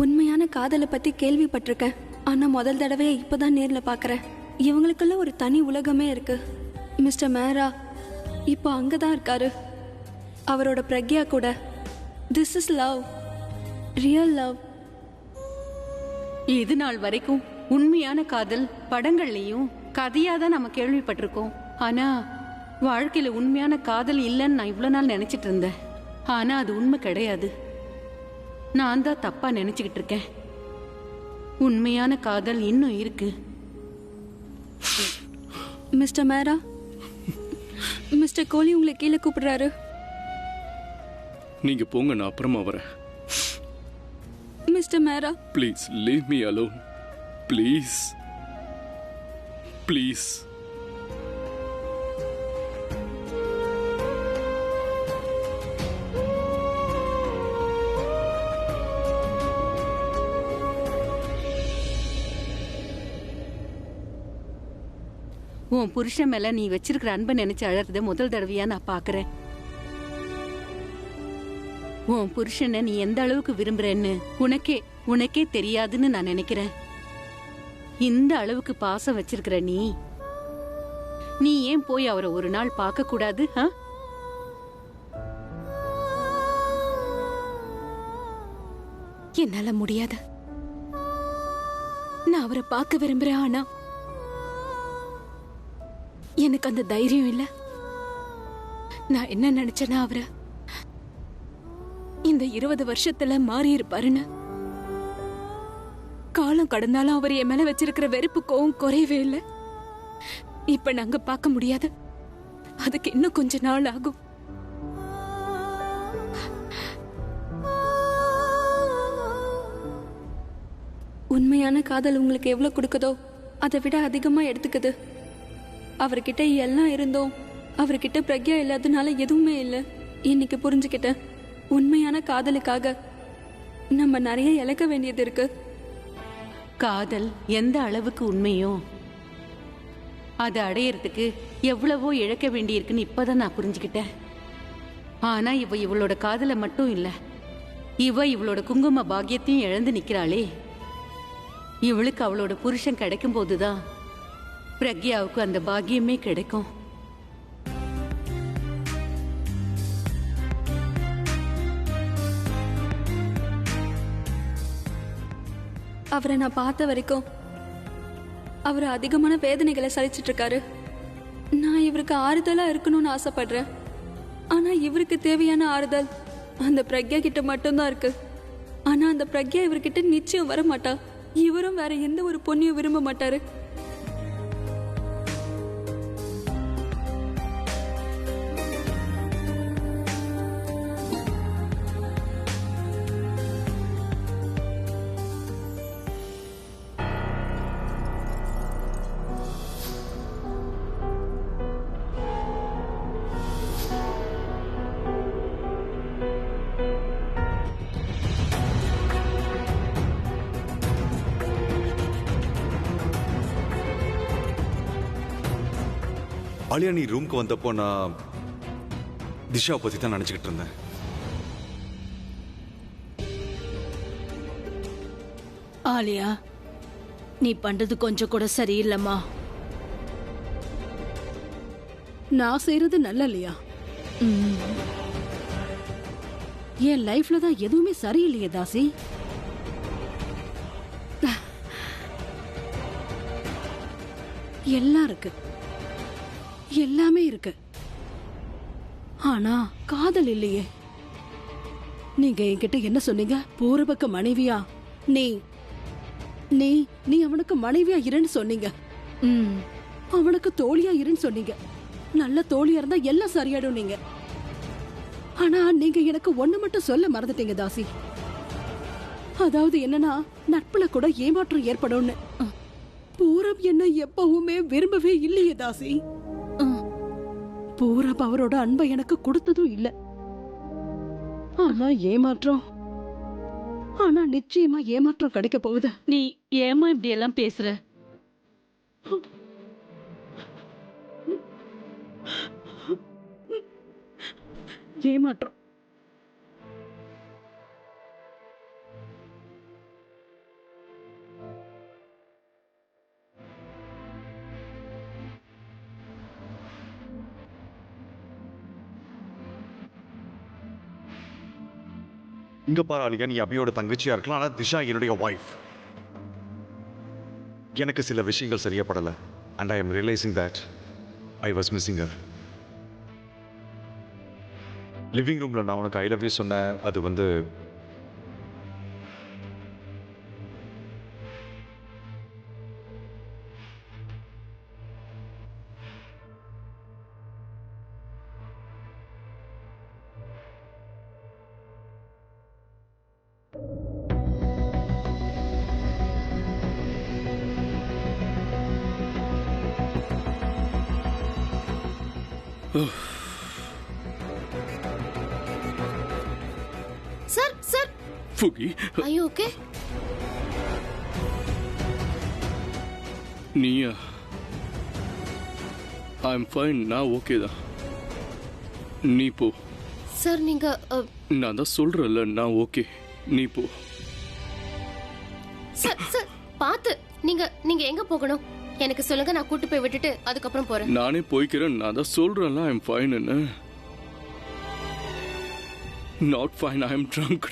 உண்மையான காதலை பத்தி கேள்விப்பட்டிருக்கேன். ஆனா முதல் தடவையா இப்பதான் நேர்ல பாக்குறேன். இவங்களுக்குள்ள ஒரு தனி உலகமே இருக்கு. மிஸ்டர் மேரா இப்போ அங்கதான் இருக்காரு, அவரோட பிரக்யா கூட. This is love, real love. இது நாள் வரைக்கும் உண்மையான காதல் படங்கள்லயும் கதையா தான் நம்ம கேள்விப்பட்டிருக்கோம். ஆனா வாழ்க்கையில உண்மையான காதல் இல்லைன்னு நான் இவ்வளவு நாள் நினைச்சிட்டு இருந்தேன். ஆனா அது உண்மை கிடையாது. நான் தான் தப்பா நினைச்சுக்கிட்டு இருக்கேன். உண்மையான காதல் இன்னும் இருக்கு. மிஸ்டர் மேரா, மிஸ்டர் கோலி உங்களை கீழே கூப்பிடுறாரு. நீங்க போங்க, நான் அப்புறமா வரேன். Mister Mera, please leave me alone. Please please. உன் புருஷன் மேல நீ வச்சிருக்கிற அன்பை நினைச்சு அழறத முதல் தடவையா நான் பாக்குறேன். உன் புருஷனை நீ எந்த அளவுக்கு விரும்புறேன்னு உனக்கே தெரியாதுன்னு நான் நினைக்கிறேன். இந்த அளவுக்கு பாசம் வச்சிருக்கிற நீ ஏன் போய் அவரை ஒரு நாள் பார்க்க கூடாது? என்னால முடியாது. நான் அவரை பார்க்க விரும்புறேன். ஆனா எனக்கு அந்த தைரியம் இல்ல. நான் என்ன நினைச்சேன்னா அவரை இந்த 20 வருஷத்துல மாறி இருப்பாருன்னு. காலம் கடந்தாலும் அவர் என் மேல வச்சிருக்கிற வெறுப்பு கோவம் குறையவே இல்லை. இப்ப நாங்க பார்க்க முடியாது. அதுக்கு இன்னும் கொஞ்ச நாள் ஆகும். உண்மையான காதல் உங்களுக்கு எவ்வளவு கொடுக்குதோ அதை விட அதிகமா எடுத்துக்குது. அவர்கிட்ட எல்லாம் இருந்தோம், அவர்கிட்ட பிரக்யா இல்லாதனால எதுவுமே இல்லை. இன்னைக்கு புரிஞ்சுக்கிட்டேன், உண்மையான காதலுக்காக நம்ம நிறைய இழக்க வேண்டியது இருக்கு. காதல் எந்த அளவுக்கு உண்மையோ அதை அடையறதுக்கு எவ்வளவோ இழக்க வேண்டியிருக்குன்னு இப்பதான் நான் புரிஞ்சுக்கிட்டேன். ஆனா இவளோட காதலை மட்டும் இல்ல, இவளோட குங்கும பாக்கியத்தையும் இழந்து நிக்கிறாளே. இவளுக்கு அவளோட புருஷன் கிடைக்கும் போதுதான் பிரக்யாவுக்கு அந்த பாக்கியமே கிடைக்கும். அவரை நான் பார்த்த வரைக்கும் அவர் அதிகமான வேதனைகளை சலிச்சிட்டு இருக்காரு. நான் இவருக்கு ஆறுதலா இருக்கணும்னு ஆசைப்படுறேன். ஆனா இவருக்கு தேவையான ஆறுதல் அந்த பிரக்யா கிட்ட மட்டும்தான் இருக்கு. ஆனா அந்த பிரக்யா இவர்கிட்ட நிச்சயம் வர மாட்டா. இவரும் வேற எந்த ஒரு பொண்ணையும் விரும்ப மாட்டாரு. ஆலியா, நீ ரூம்க்கு வந்தப்போ நான் திஷாவை பத்தி தான் நினைச்சுக்கிட்டு இருந்தேன். ஆலியா, நீ பண்றது கொஞ்சம் கூட சரியில்லைம்மா. நான் செய்யறது நல்ல இல்லையா? என் லைஃப்ல தான் எதுவுமே சரியில்லையே தாசி. எல்லாம் இருக்கு, எல்லாமே இருக்கு, ஆனா காதல் இல்லையே. நீங்க என்கிட்ட என்ன சொன்னீங்க? பூர்வபக்க மனைவியா நீ நீ நீ அவனுக்கு மனைவியா இருன்னு சொன்னீங்க. அவனுக்கு தோழியா இருன்னு சொன்னீங்க. நல்ல தோழியா இருந்தா எல்லாம் சரியாயிடும் நீங்க. ஆனா நீங்க எனக்கு ஒண்ணு மட்டும் சொல்ல மறந்துட்டீங்க தாசி. அதாவது என்னன்னா, நட்புல கூட ஏமாற்றம் ஏற்படும்னு. பூரம் என்ன எப்பவுமே விரும்பவே இல்லையே தாசி. பூரப் அவரோட அன்பை எனக்கு கொடுத்ததும் இல்ல. ஆனா ஏமாற்றம், ஆனா நிச்சயமா ஏமாற்றம் கிடைக்க போகுது. நீ ஏமா இப்படி எல்லாம் பேசுற? ஏமாற்றம். இங்க பாரு ஆலியா, நீ அபியோட தங்கச்சியா இருக்கலாம், ஆனா திஷா என்னுடைய ஒய்ஃப். எனக்கு சில விஷயங்கள் சரியா படல. And I am realising that I was missing her. Living ரூம்ல நான் உனக்கு ஐ லவ் யூ சொன்னேன். அது வந்து sir sir Fuki, are you okay? நீயா? ஐ எம் ஃபைன், நான் ஓகே தான். நீ போ. சார் நீங்க நான் தான் சொல்றேன்ல, நான் ஓகே. நீ போ. சார் சார் பார்த்து. நீங்க நீங்க எங்க போகணும் எனக்கு சொல்லுங்க, நான் கூட்டி போய் விட்டுட்டு அதுக்கப்புறம் போறேன். நானே போய்க்கிறேன். நான் தான் சொல்றேன்ல, ஐ எம் ஃபைன். என்ன not fine, I am drunk.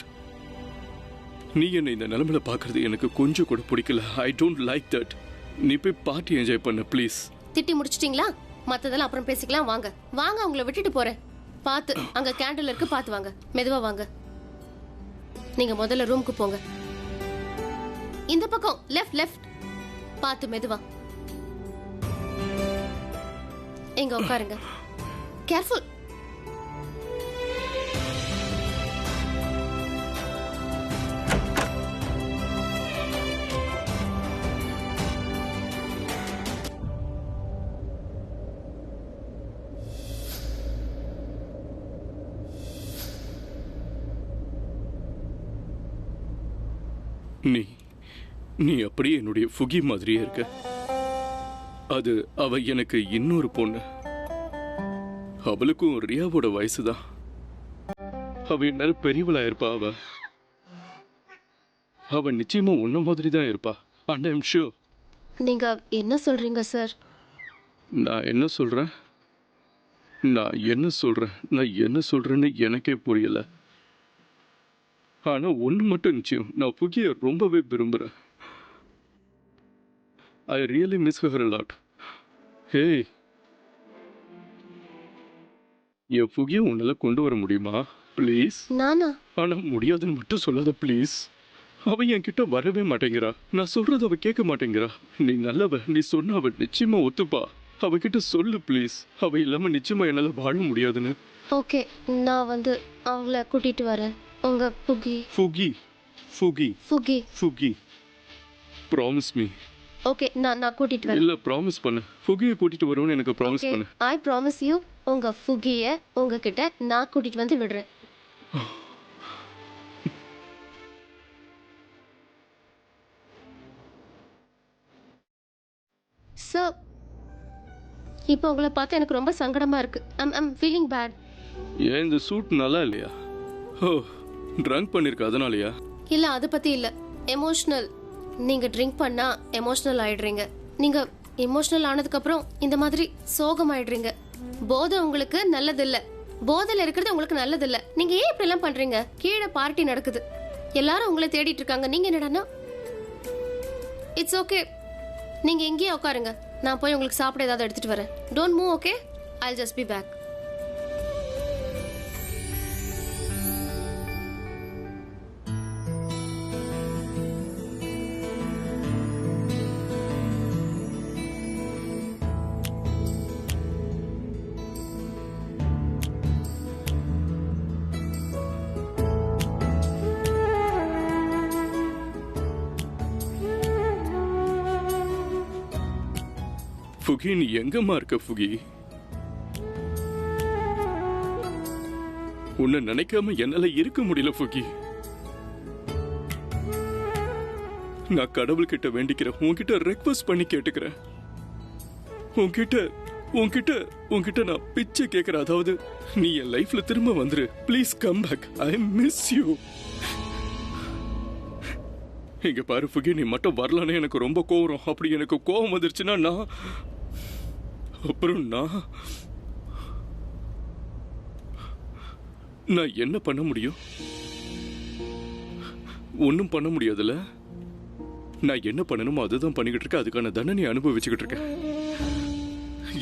நீ என்ன இந்த நிலைமையில பாக்குறது எனக்கு கொஞ்சம் கூட பிடிக்கல. I don't like that. நீ போய் பார்ட்டி என்ஜாய் பண்ண ப்ளீஸ். திட்டி முடிச்சிட்டீங்களா? மத்ததெல்லாம் அப்புறம் பேசிக்கலாம். வாங்க வாங்க, உங்களை விட்டுட்டு போறேன். பார்த்து, அங்க கேண்டில் இருக்கு, பார்த்து வாங்க. மெதுவா வாங்க. நீங்க முதல்ல ரூமுக்கு போங்க. இந்த பக்கம் லெஃப்ட் லெஃப்ட். பார்த்து மெதுவா. எங்க உட்காருங்க. கேர்ஃபுல். நீ அப்படியே என்னுடைய ஃபுகி மாதிரியே இருக்க. அது அவ எனக்கு இன்னொரு பொண்ணு. அவளுக்கும் ரியாவோட வயசுதான். அவ என்ன பெரியவளா இருப்பா. அவ நிச்சயமா உன்ன மாதிரி தான் இருப்பா. And I am sure. நீங்க என்ன சொல்றீங்க சார்? நான் என்ன சொல்றேன்னு எனக்கே புரியல. ஆனா ஒண்ணு மட்டும் நிச்சயம், நான் புகிய ரொம்பவே விரும்புறேன். I really miss her a lot. Hey, என் புகிய உன்னால கொண்டு வர முடியுமா ப்ளீஸ்? நானா? ஆனா முடியாதுன்னு மட்டும் சொல்லாத ப்ளீஸ். அவ என்கிட்ட வரவே மாட்டேங்கிறா. நான் சொல்றது அவ கேட்க மாட்டேங்கிறா. நீ நல்லவ, நீ சொன்ன அவ நிச்சயமா ஒத்துப்பா. அவகிட்ட சொல்லு ப்ளீஸ். அவ இல்லாம நிச்சயமா என்னால வாழ முடியாதுன்னு. ஓகே, நான் வந்து அவங்கள கூட்டிட்டு வரேன். உங்க ஃபுகி. Promise me. ஓகே, நான் கூட்டிட்டு வரேன். இல்ல, ப்ராமிஸ் பண்ணு. ஃபுகியை கூட்டிட்டு வருவேன்னு எனக்கு ப்ராமிஸ் பண்ணு. I promise you. உங்க ஃபுகிய உங்ககிட்ட நான் கூட்டிட்டு வந்து விடுறேன். சார், இப்போ உங்களை பார்த்து எனக்கு ரொம்ப சங்கடமா இருக்கு. I'm feeling bad. ஏன் இந்த சூட் நல்லா இல்லையா? ஓ, ட்ரங்க் பண்ணிருக்க அதனாலயா? இல்ல, அது பத்தி இல்ல. எமோஷனல். நீங்க ட்ரிங்க் பண்ணா எமோஷனல் ஆயிடுறீங்க. நீங்க எமோஷனல் ஆனதுக்கு அப்புறம் இந்த மாதிரி சோகம் ஆயிடுறீங்க. போதை உங்களுக்கு நல்லதில்ல. போதையில இருக்கிறது உங்களுக்கு நல்லதில்ல. நீங்க ஏன் இப்படி எல்லாம் பண்றீங்க? கீழே பார்ட்டி நடக்குது, எல்லாரும் உங்களை தேடிட்டு இருக்காங்க. நீங்க என்னடான்னா இட்ஸ் ஓகே. நீங்க எங்கேயே உட்காருங்க, நான் போய் உங்களுக்கு சாப்பிட ஏதாவது எடுத்துட்டு வரேன். Don't move. Okay, I'll just be back. Fuki, நீ எங்கம்மா இருக்க ஃபுகி? உன்னை நினைக்காம என்னால இருக்க முடியல ஃபுகி. நான் கடவுள்கிட்ட வேண்டிக்கிறேன், உன்கிட்ட ரெக்வஸ்ட் பண்ணி கேட்டுக்கிறேன். உன்கிட்ட நான் பிச்சை கேட்கிறேன். அதாவது நீ என் லைஃப்ல திரும்ப வந்துரு. Please come back. I miss you. இங்க பாரு ஃபுகி, நீ மட்டும் வரலன்னு எனக்கு ரொம்ப கோவம். அப்படி எனக்கு கோவம் வந்துருச்சுன்னா நான் என்ன பண்ண முடியும்? ஒன்றும் பண்ண முடியாதுல்ல. நான் என்ன பண்ணணுமோ அதுதான் பண்ணிக்கிட்டு இருக்கேன். அதுக்கான தண்டனை அனுபவிச்சுக்கிட்டு இருக்கேன்.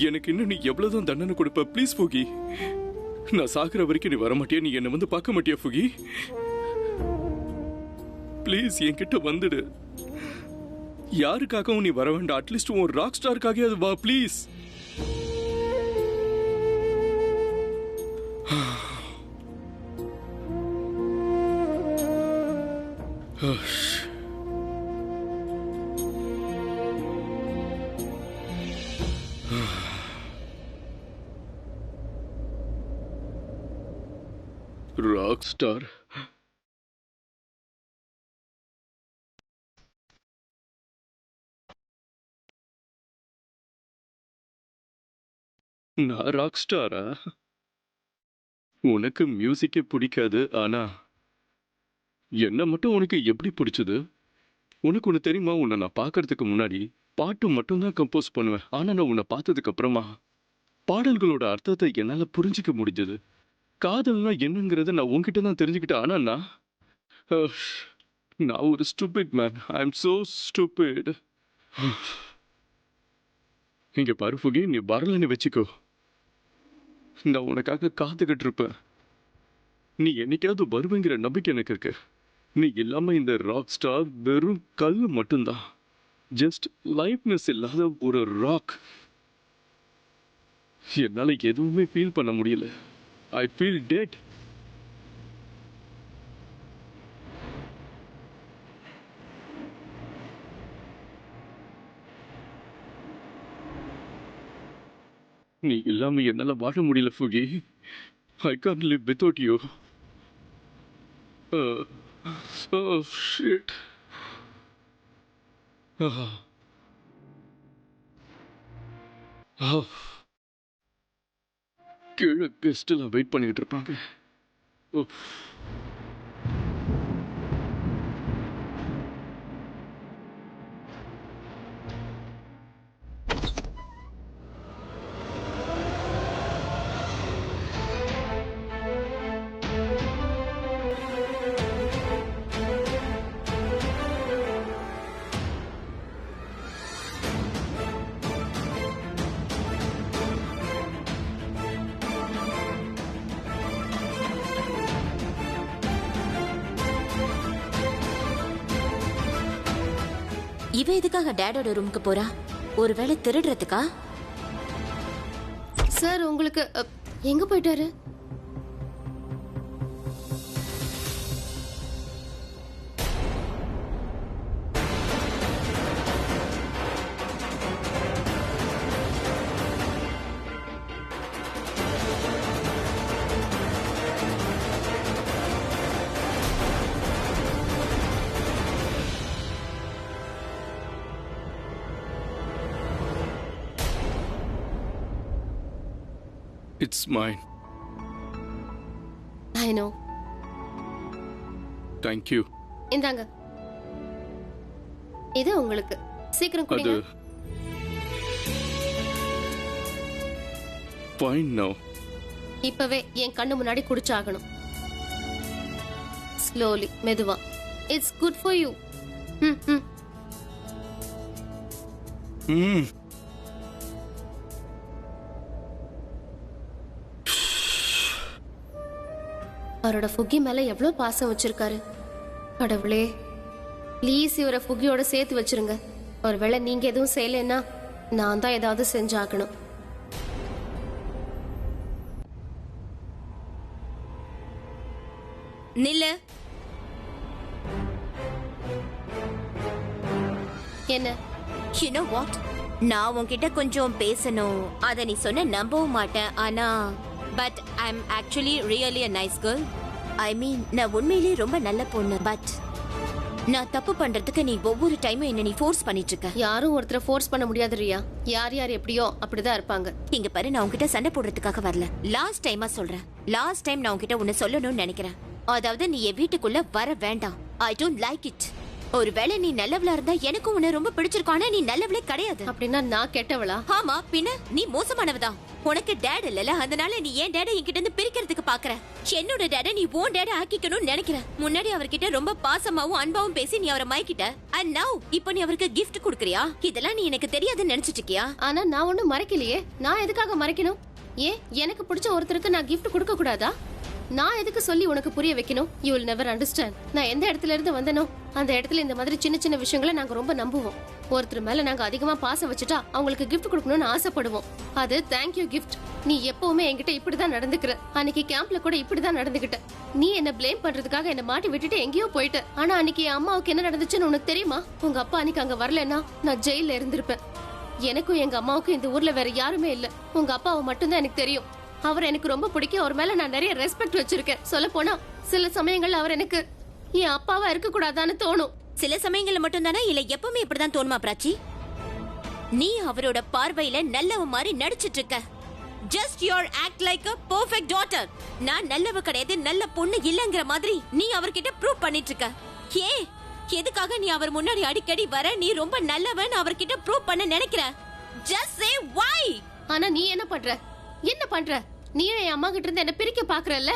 எனக்கு இன்னும் நீ எவ்வளவுதான் தண்டனை கொடுப்ப? ப்ளீஸ் ஃபுகி, நான் சாகுற வரைக்கும் நீ வரமாட்டியா? நீ என்னை வந்து பார்க்க மாட்டியா ஃபுகி? ப்ளீஸ் என்கிட்ட வந்துடு. யாருக்காகவும் நீ வர வேண்டாம். அட்லீஸ்ட் உன் ராக் ஸ்டாருக்காக அது வா ப்ளீஸ். Rock star. நான் ராக் ஸ்டாரா? உனக்கு மியூசிக்கே பிடிக்காது, ஆனா என்ன மட்டும் உனக்கு எப்படி பிடிச்சது? உனக்கு ஒன்று தெரியுமா? உன்னை நான் பார்க்கறதுக்கு முன்னாடி பாட்டு மட்டும்தான் கம்போஸ் பண்ணுவேன். ஆனா நான் உன்னை பார்த்ததுக்கு அப்புறமா பாடல்களோட அர்த்தத்தை என்னால் புரிஞ்சிக்க முடிஞ்சது. காதல்னா என்னங்கிறத நான் உன்கிட்ட தான் தெரிஞ்சுக்கிட்டேன். ஆனா நான் ஒரு stupid man. I am so stupid. இங்க பாரு ஃபுகி, நீ வரலன்னு வச்சுக்கோ, நான் உனக்காக காத்துக்கிட்டு இருப்பேன். நீ என்னைக்காவது வருவேங்கிற நம்பிக்கை எனக்கு இருக்கு. நீ இல்லாம இந்த ராக் ஸ்டார் வெறும் கல் மட்டும்தான். ஜஸ்ட் லைஃப்னஸ் இல்லாத ஒரு ராக். என்னால எதுவுமே ஃபீல் பண்ண முடியல. I feel dead. நீ இல்லாம என்னால வாழ முடியல Fuki. I can't live without you. Shit. கீழே கெஸ்ட்ல வெயிட் பண்ணிட்டு இருப்பாங்க. இவ எதுக்காக டேடோட ரூமுக்கு போறா? ஒருவேளை திருடுறதுக்கா? சார் உங்களுக்கு எங்க போயிட்டாரு? It's mine. I know. Thank you. இந்தாங்க, இது உங்களுக்கு. சீக்கிரம் அது குடிங்க. fine now. இப்பவே என் கண்ணு முன்னாடி குடிச்சாகணும். ஸ்லோலி, மெதுவா. It's good for you. அவரோட ஃபுகி மேல எவ்வளவு பாசம் வச்சிருக்காரு. கடவுளே, ப்ளீஸ் இவரை ஃபுகியோட சேர்த்து வச்சிருங்க. ஒருவேளை நீங்க எதுவும் செய்யலைன்னா நான் தான் ஏதாவது செஞ்சாகணும். நில்லு. என்ன? You know what? நான் உன்கிட்ட கொஞ்சம் பேசணும். அத நீ சொன்ன நம்பவும் மாட்டேன். ஆனா but I am actually really a nice girl. I mean, நான் உண்மையிலேயே ரொம்ப நல்ல பொண்ணு. பட் நான் தப்பு பண்றதுக்கு நீ ஒவ்வொரு டைமும் என்ன நீ ஃபோர்ஸ் பண்ணிட்டு இருக்க. யாரும் ஒருத்தரை ஃபோர்ஸ் பண்ண முடியாது ரியா. யார் யார் எப்படியோ அப்படிதான் இருப்பாங்க. இங்க பாரு, நான் உன்கிட்ட சண்டை போடுறதுக்காக வரல. லாஸ்ட் டைமா சொல்றேன். லாஸ்ட் டைம் நான் உன்கிட்ட உன்னை சொல்லணும்னு நினைக்கிறேன். அதாவது நீ என் வீட்டுக்குள்ள வர வேண்டாம். ஐ டோன்ட் லைக் இட். ஒருவேளை நீ நல்லவளா இருந்தா எனக்கும் உன்னை ரொம்ப பிடிச்சிருக்கும். ஆனா நீ நல்லவளே கிடையாது. அப்படின்னா நான் கெட்டவளா? ஆமா, பின்ன நீ மோசமானவதான். உனக்கு டேட் இல்லல, அதனால நீ ஏன் டேட என்கிட்ட இருந்து பிரிக்கிறதுக்கு பாக்குற. என்னோட டேட நீ உன் டேட ஆக்கிக்கணும்னு நினைக்கிற. முன்னாடி அவர்கிட்ட ரொம்ப பாசமாவும் அன்பாவும் பேசி நீ அவரை மயக்கிட்ட. அண்ட் நவ் இப்போ நீ அவருக்கு கிஃப்ட் கொடுக்கறியா? இதெல்லாம் நீ எனக்கு தெரியாதுன்னு நினைச்சிட்டு இருக்கியா? ஆனா நான் ஒண்ணும் மறைக்கலையே. நான் எதுக்காக மறைக்கணும்? ஏன் எனக்கு பிடிச்ச ஒருத்தருக்கு நான் கிஃப்ட் கொடுக்க கூடாதா? நான் எதுக்கு சொல்லி உனக்கு புரிய வைக்கணும்? You will never understand. நான் எந்த இடத்துல இருந்து வந்தனோ அந்த இடத்துல இந்த மாதிரி சின்ன சின்ன விஷயங்களை நாங்க ரொம்ப நம்புவோம். ஒருத்தர் மேல நாங்க அதிகமா பாசம் வச்சுட்டா அவங்களுக்கு கிஃப்ட் கொடுக்கணும்னு ஆசைப்படுவோம். அது தேங்க்யூ கிஃப்ட். நீ எப்பவுமே என்கிட்ட இப்படிதான் நடந்துக்கிற. அன்னைக்கு கேம்ப்ல கூட இப்படிதான் நடந்துகிட்ட. நீ என்ன பிளேம் பண்றதுக்காக என்ன மாட்டி விட்டுட்டு எங்கேயோ போயிட்ட. ஆனா அன்னைக்கு என் அம்மாவுக்கு என்ன நடந்துச்சுன்னு உனக்கு தெரியுமா? உங்க அப்பா அன்னைக்கு அங்க வரலன்னா நான் ஜெயில இருந்திருப்பேன். எனக்கும் எங்க அம்மாவுக்கும் இந்த ஊர்ல வேற யாருமே இல்ல. உங்க அப்பாவை மட்டும்தான் எனக்கு தெரியும். அவர் எனக்கு ரொம்ப பிடிக்கும். அவர் மேல நான் நிறைய ரெஸ்பெக்ட் வச்சிருக்கேன். சொல்ல போனா சில சமயங்கள்ல அவர் எனக்கு என் அப்பாவா இருக்க கூடாதான்னு தோணும். சில சமயங்கள்ல மட்டும் தானே, இல்ல எப்பவுமே இப்படிதான் தோணுமா பிராச்சி? நீ அவரோட பார்வையில நல்லவ மாதிரி நடிச்சிட்டு இருக்க. Just your act like a perfect daughter. நான் நல்லவ கிடையாது, நல்ல பொண்ணு இல்லங்கிற மாதிரி நீ அவர்கிட்ட ப்ரூவ் பண்ணிட்டு இருக்க. ஏ எதுக்காக நீ அவர் முன்னாடி அடிக்கடி வர நீ ரொம்ப நல்லவன் அவர்கிட்ட ப்ரூவ் பண்ண நினைக்கிற? Just say why. ஆனா நீ என்ன பண்ற? நீ என் அம்மா கிட்ட இருந்து என்ன பிரிக்க பாக்குறல்ல.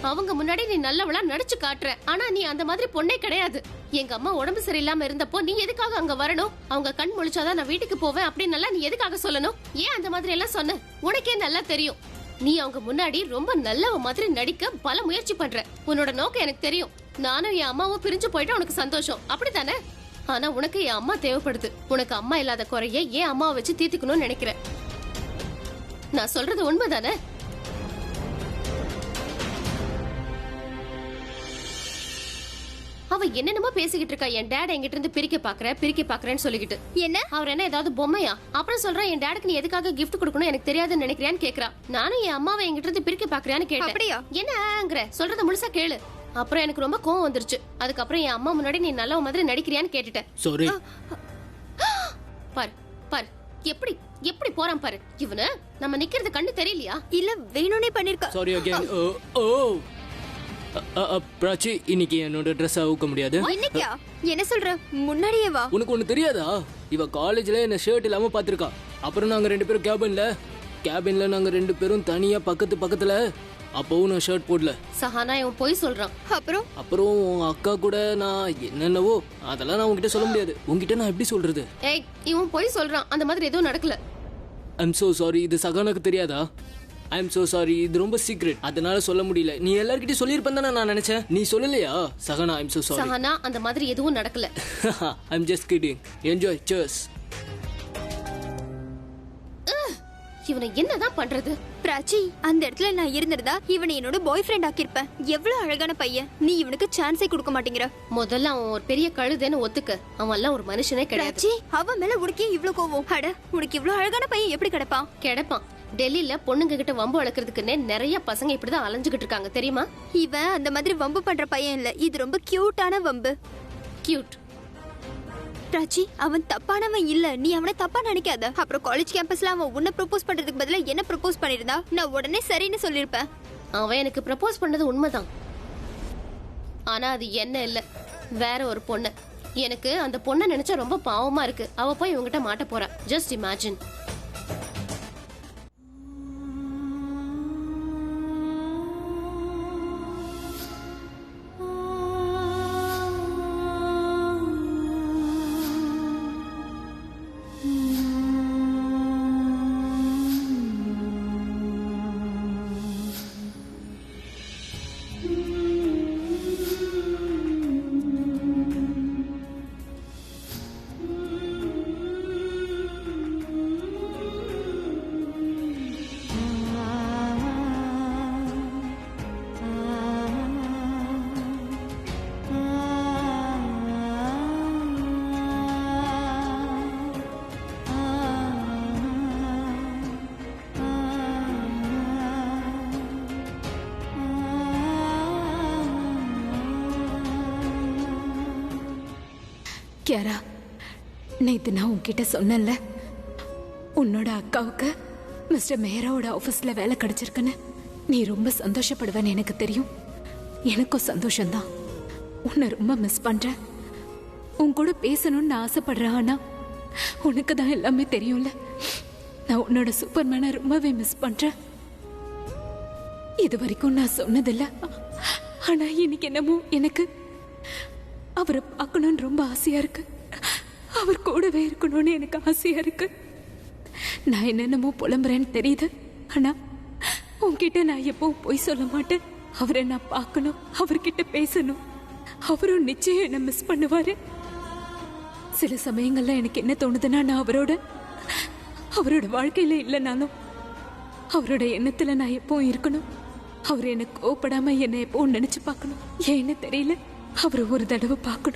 அவங்க முன்னாடி நீ நல்லவளா நடிச்சு காட்டுற. ஆனா நீ அந்த மாதிரி பொண்ணே கிடையாது. எங்க அம்மா உடம்பு சரியில்லாம இருந்தப்போ நீ எதுக்காக அங்க வரணும்? அவங்க கண் முழிச்சாதான் நான் வீட்டுக்கு போவேன் அப்படின்னு நீ எதுக்காக சொல்லணும்? ஏன் அந்த மாதிரி எல்லாம் சொன்ன? உனக்கே நல்லா தெரியும். நீ அவங்க முன்னாடி ரொம்ப நல்லவ மாதிரி நடிக்க பல முயற்சி பண்ற. உன்னோட நோக்கம் எனக்கு தெரியும். நானும் என் அம்மாவும் பிரிஞ்சு போயிட்டா உனக்கு சந்தோஷம், அப்படித்தானே? ஆனா உனக்கு என் அம்மா தேவைப்படுது. உனக்கு அம்மா இல்லாத குறைய ஏன் அம்மாவை வச்சு தீர்த்துக்கணும்னு நினைக்கிறேன். நான் சொல்றது உண்மைதானே? அவ என்னென்னமோ பேசிக்கிட்டு இருக்கா. என் டேட் என்கிட்ட இருந்து பிரிக்க பாக்குறேன்னு சொல்லிக்கிட்டு. என்ன அவர் என்ன ஏதாவது பொம்மையா? அப்புறம் சொல்றா என் டேடுக்கு நீ எதுக்காக கிஃப்ட் கொடுக்கணும் எனக்கு தெரியாதுன்னு நினைக்கிறியான்னு கேக்குறா. நானும் என் அம்மாவை என்கிட்ட இருந்து பிரிக்க பாக்குறியான்னு கேட்டேன். என்னங்கிற சொல்றத முழுசா கேளு. அப்புறம் எனக்கு ரொம்ப கோவம் வந்துருச்சு. அதுக்கப்புறம் என் அம்மா முன்னாடி நீ நல்ல மாதிரி நடிக்கிறியான்னு கேட்டுட்டேன். சாரி. பாரு பாரு எப்படி எப்படி போறான் பாரு. இவனு நம்ம நிக்கிறது கண்ணு தெரியலையா? இல்ல வேணும்னே பண்ணிருக்கா. Sorry again. ஓ பிராச்சி, இன்னைக்கு என்னோட ட்ரெஸ் அவுக்க முடியாது. இன்னைக்கா? என்ன சொல்ற? முன்னாடியே வா. உனக்கு ஒண்ணு தெரியாதா? இவ காலேஜ்ல என்ன ஷர்ட் இல்லாம பாத்திருக்கா. அப்புறம் நாங்க ரெண்டு பேரும் கேபின்ல நாங்க ரெண்டு பேரும் தனியா பக்கத்துல. அப்பவும் நான் ஷர்ட் போடல. சஹானா இவன் போய் சொல்றான். அப்புறம் உன் அக்கா கூட நான் என்னென்னவோ அதெல்லாம் நான் உங்ககிட்ட சொல்ல முடியாது. உங்ககிட்ட நான் எப்படி சொல்றது? ஏய் இவன் போய் சொல்றான். அந்த மாதிரி எதுவும் நடக்கல. I'm so sorry. இது சகானாக்கு தெரியாதா? I'm so sorry. இது ரொம்ப சீக்ரெட், அதனால சொல்ல முடியல. நீ எல்லார்கிட்டயும் சொல்லியிருப்பேன் தானே நான் நினைச்சேன். நீ சொல்லலையா Sahana? I'm so sorry. Sahana அந்த மாதிரி எதுவும் நடக்கல. I'm just kidding. Enjoy. cheers. இவனை என்னதான் பண்றது? பிராச்சி, அந்த இடத்துல நான் இருந்திருந்தா இவனை என்னோட பாய் ஃப்ரெண்ட் ஆக்கிருப்பேன். எவ்வளவு அழகான பையன். நீ இவனுக்கு சான்ஸே கொடுக்க மாட்டேங்கிற. முதல்ல அவன் ஒரு பெரிய கழுதைன்னு ஒத்துக்க. அவன் எல்லாம் ஒரு மனுஷனே கிடையாது. அவன் மேல உனக்கே இவ்வளவு கோவம்? அட, உனக்கு இவ்வளவு அழகான பையன் எப்படி கிடைப்பான்? டெல்லியில பொண்ணுங்க கிட்ட வம்பு வளர்க்கறதுக்குன்னே நிறைய பசங்க இப்படிதான் அலைஞ்சுகிட்டு இருக்காங்க தெரியுமா? இவன் அந்த மாதிரி வம்பு பண்ற பையன் இல்ல. இது ரொம்ப கியூட்டான வம்பு. கியூட்? பிராச்சி, அவன் தப்பானவன் இல்ல. நீ அவனை தப்பா நினைக்காத. அப்புறம் காலேஜ் கேம்பஸ்ல அவன் உன்னை ப்ரொபோஸ் பண்றதுக்கு பதிலா என்ன ப்ரொபோஸ் பண்ணிருந்தா நான் உடனே சரின்னு சொல்லிருப்பேன். அவன் எனக்கு ப்ரொபோஸ் பண்ணது உண்மைதான். ஆனா அது என்ன இல்ல, வேற ஒரு பொண்ணு. எனக்கு அந்த பொண்ணை நினைச்சா ரொம்ப பாவமா இருக்கு. அவ போய் இவங்கிட்ட மாட்ட போறா. Just imagine. கியாரா, நேத்து நான் உன்கிட்ட சொன்னேன்ல, உன்னோட அக்காவுக்கு மிஸ்டர் மேராவோட ஆபீஸ்ல வேலை கிடைச்சிருக்குன்னு. நீ ரொம்ப சந்தோஷப்படுவேன்னு எனக்கு தெரியும். எனக்கும் சந்தோஷம்தான். உன்னை ரொம்ப மிஸ் பண்றேன். உன் கூட பேசணும்னு நான் ஆசைப்படுறேன். ஆனா உனக்கு தான் எல்லாமே தெரியும்ல. நான் உன்னோட சூப்பர்மேனை ரொம்பவே மிஸ் பண்றேன். இது வரைக்கும் நான் சொன்னதில்ல, ஆனா இன்னைக்கு என்னமோ எனக்கு அவரை பார்க்கணும்னு ரொம்ப ஆசையா இருக்கு. அவர் கூடவே இருக்கணும்னு எனக்கு ஆசையா இருக்கு. நான் என்னென்னமோ புலம்புறேன்னு தெரியுது, ஆனா உன்கிட்ட நான் எப்பவும் பொய் சொல்ல மாட்டேன். அவரை நான் பார்க்கணும், அவர்கிட்ட பேசணும். அவரும் நிச்சயம் என்ன மிஸ் பண்ணுவாரு. சில சமயங்கள்ல எனக்கு என்ன தோணுதுன்னா, நான் அவரோட வாழ்க்கையில இல்லைனாலும் அவரோட எண்ணத்துல நான் எப்பவும் இருக்கணும். அவர் என்ன கோபப்படாம என்ன எப்பவும் நினைச்சு பார்க்கணும். ஏன்னு தெரியல, அவரை ஒரு தடவை பார்க்கணும்.